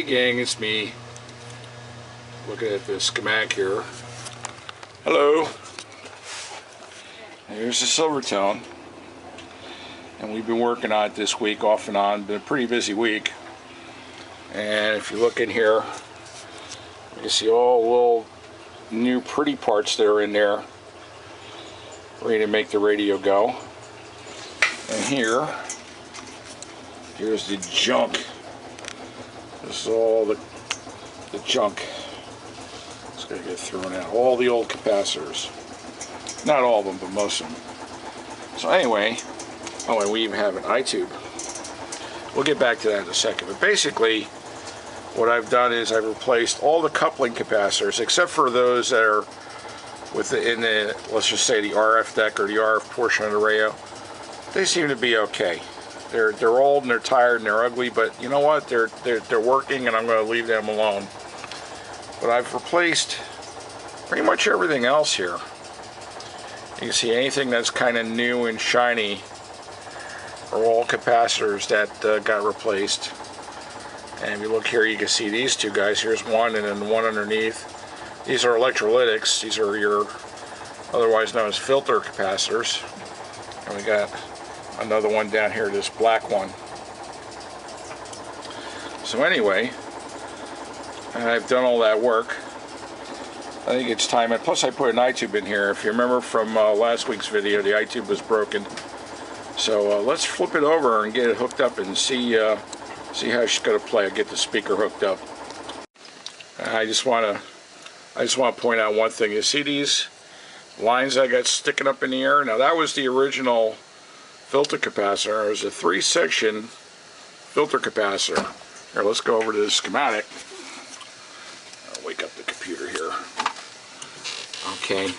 gang, it's me. Looking at the schematic here. Hello. Here's the Silvertone. And we've been working on it this week off and on. Been a pretty busy week. And if you look in here, you can see all the little new pretty parts that are in there, ready to make the radio go. And here's the junk. This is all the junk. It's going to get thrown out. All the old capacitors. Not all of them, but most of them. So anyway, oh, and we even have an eye-tube. We'll get back to that in a second. But basically, what I've done is I've replaced all the coupling capacitors, except for those that are in the, let's just say, the RF deck or the RF portion of the radio. They seem to be okay. They're old and they're tired and they're ugly, but you know what? They're working, and I'm going to leave them alone. But I've replaced pretty much everything else here. You can see anything that's kind of new and shiny are all capacitors that got replaced. And if you look here, you can see these two guys. Here's one, and then the one underneath. These are electrolytics. These are your otherwise known as filter capacitors. And we got another one down here, this black one. So anyway, I've done all that work. I think it's time, and plus I put an eye-tube in here. If you remember from last week's video, the eye-tube was broken. So let's flip it over and get it hooked up and see how she's going to play. I'll get the speaker hooked up. I just want to point out one thing. You see these lines I got sticking up in the air? Now that was the original filter capacitor. It was a 3-section filter capacitor. Here, let's go over to the schematic. I'll wake up the computer here. Okay.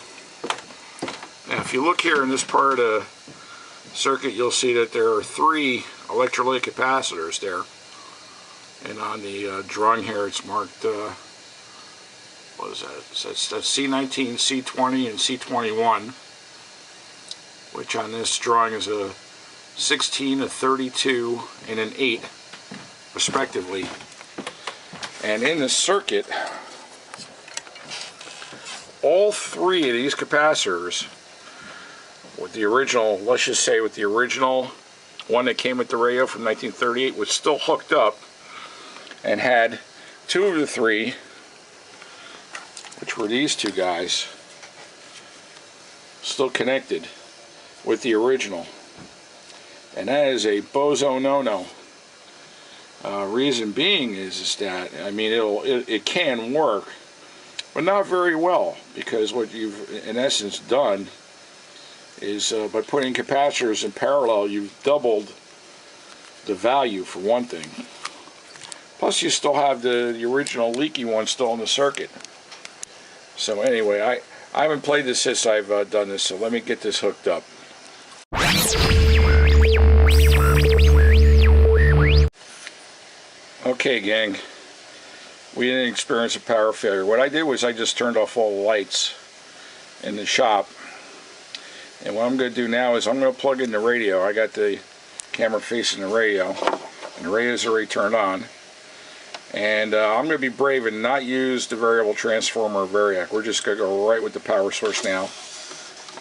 Now if you look here in this part of the circuit, you'll see that there are 3 electrolytic capacitors there. And on the drawing here, it's marked, what is that? That's C19, C20, and C21. Which on this drawing is a 16, a 32, and an 8, respectively. And in the circuit, all 3 of these capacitors, with the original, let's just say with the original one that came with the radio from 1938, was still hooked up and had 2 of the 3, which were these 2 guys, still connected with the original. And that is a bozo no-no. Reason being is that, I mean, it can work, but not very well, because what you've in essence done is by putting capacitors in parallel, you've doubled the value, for one thing. Plus you still have the original leaky one still in the circuit. So anyway, I haven't played this since I've done this, so let me get this hooked up. Okay, gang, we didn't experience a power failure. What I did was I just turned off all the lights in the shop, and what I'm going to do now is I'm going to plug in the radio. I got the camera facing the radio, and the radio's already turned on, and I'm going to be brave and not use the variable transformer or variac. We're just going to go right with the power source now,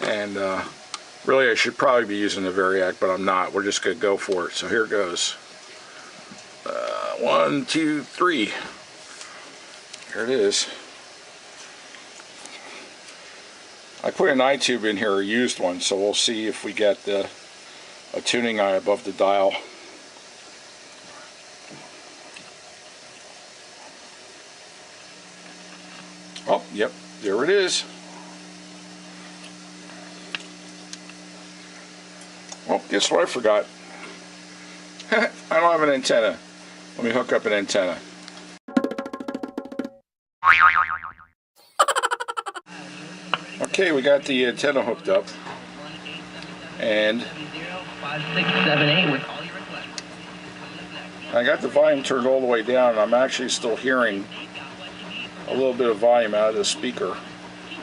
and really I should probably be using the variac, but I'm not. We're just going to go for it. So here goes. 1, 2, 3. Here it is. I put an eye-tube in here, a used one, so we'll see if we get a tuning eye above the dial. Oh, yep, there it is. Well, guess what I forgot? I don't have an antenna. Let me hook up an antenna. Okay, we got the antenna hooked up. And I got the volume turned all the way down, and I'm actually still hearing a little bit of volume out of the speaker.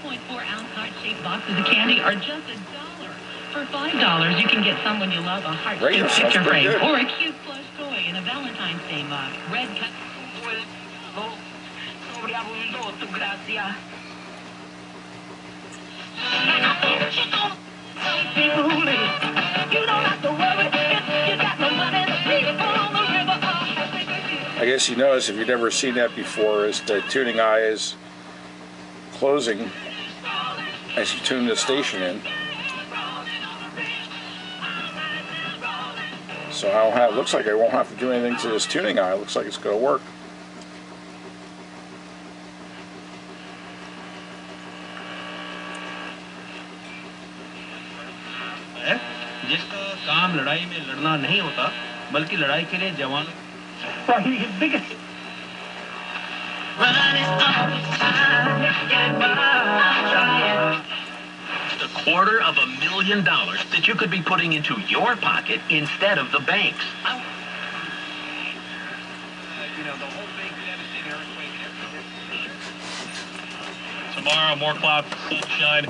2.4-ounce heart-shaped boxes of candy are just $1. For $5, you can get someone you love a heart-shaped picture frame or a cute plush toy in a Valentine's Day box. Red cut. I guess you notice, if you've never seen that before, is the tuning eye is closing as you tune the station in. So I don't have, looks like I won't have to do anything to this tuning eye. It looks like it's going to work. जिसका काम लड़ाई में लड़ना नहीं होता बल्कि लड़ाई के लिए जवान $250,000 that you could be putting into your pocket instead of the bank's. You know, the whole big devastating earthquake and everything. Tomorrow, more clouds, sunshine.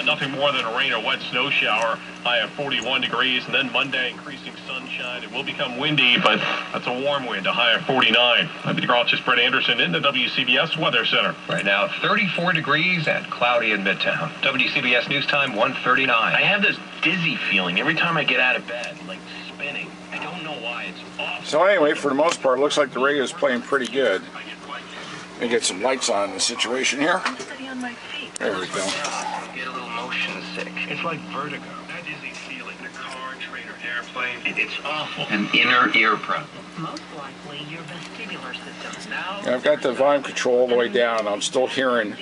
Nothing more than a rain or wet snow shower. High of 41 degrees, and then Monday increasing sunshine. It will become windy, but that's a warm wind, a high of 49. I'm meteorologist Brett Anderson in the WCBS Weather Center. Right now, 34 degrees and cloudy in Midtown. WCBS News Time, 1:39. I have this dizzy feeling every time I get out of bed, like spinning. I don't know why. It's awful. So anyway, for the most part, it looks like the radio is playing pretty good. Let me get some lights on in the situation here. There we go. Get a little motion sick. It's like vertigo. That dizzy feeling in a car, train, or airplane. It's awful. An inner ear problem. Most likely your vestibular system. Now, I've got the volume control all the way down. I'm still hearing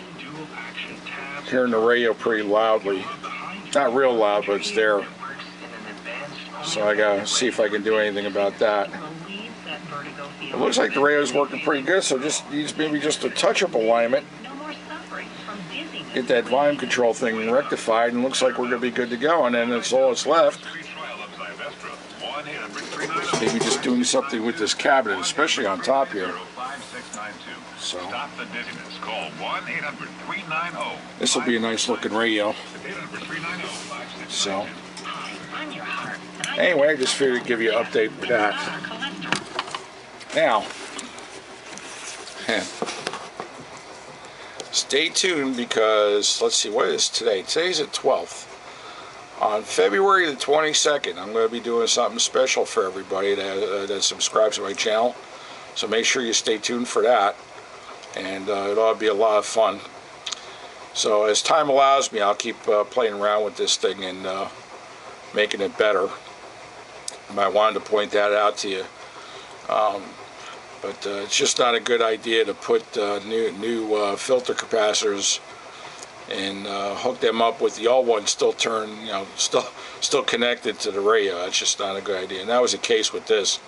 the radio pretty loudly. Not real loud, but it's there. So I gotta see if I can do anything about that. It looks like the radio's working pretty good, so just needs maybe just a touch-up alignment. Get that volume control thing rectified, and looks like we're going to be good to go, and then that's all that's left. Maybe just doing something with this cabinet, especially on top here. So this will be a nice looking radio. So anyway, I just figured to give you an update with that. Now, stay tuned, because let's see, what is today? Today's the 12th. On February the 22nd, I'm going to be doing something special for everybody that subscribes to my channel. So make sure you stay tuned for that, and it ought to be a lot of fun. So as time allows me, I'll keep playing around with this thing and making it better. I wanted to point that out to you. But it's just not a good idea to put new filter capacitors and hook them up with the old one still still connected to the radio. That's just not a good idea. And that was the case with this.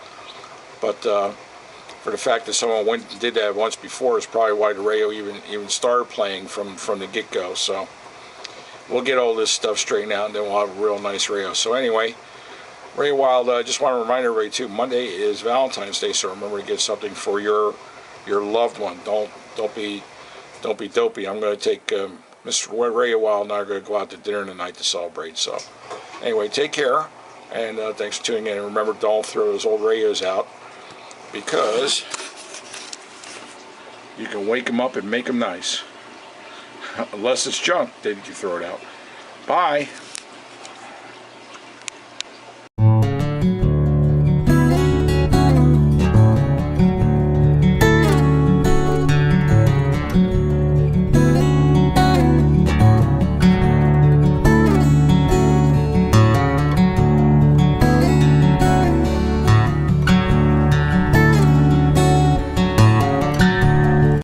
But for the fact that someone went and did that once before is probably why the radio even started playing from the get-go. So we'll get all this stuff straightened out, and then we'll have a real nice radio. So anyway, Radio Wild, I just want to remind everybody too, Monday is Valentine's Day, so remember to get something for your loved one. Don't be dopey. I'm going to take Mr. Radio Wild and I are going to go out to dinner tonight to celebrate. So anyway, take care, and thanks for tuning in. And remember, don't throw those old radios out, because you can wake them up and make them nice. Unless it's junk, then you can throw it out. Bye.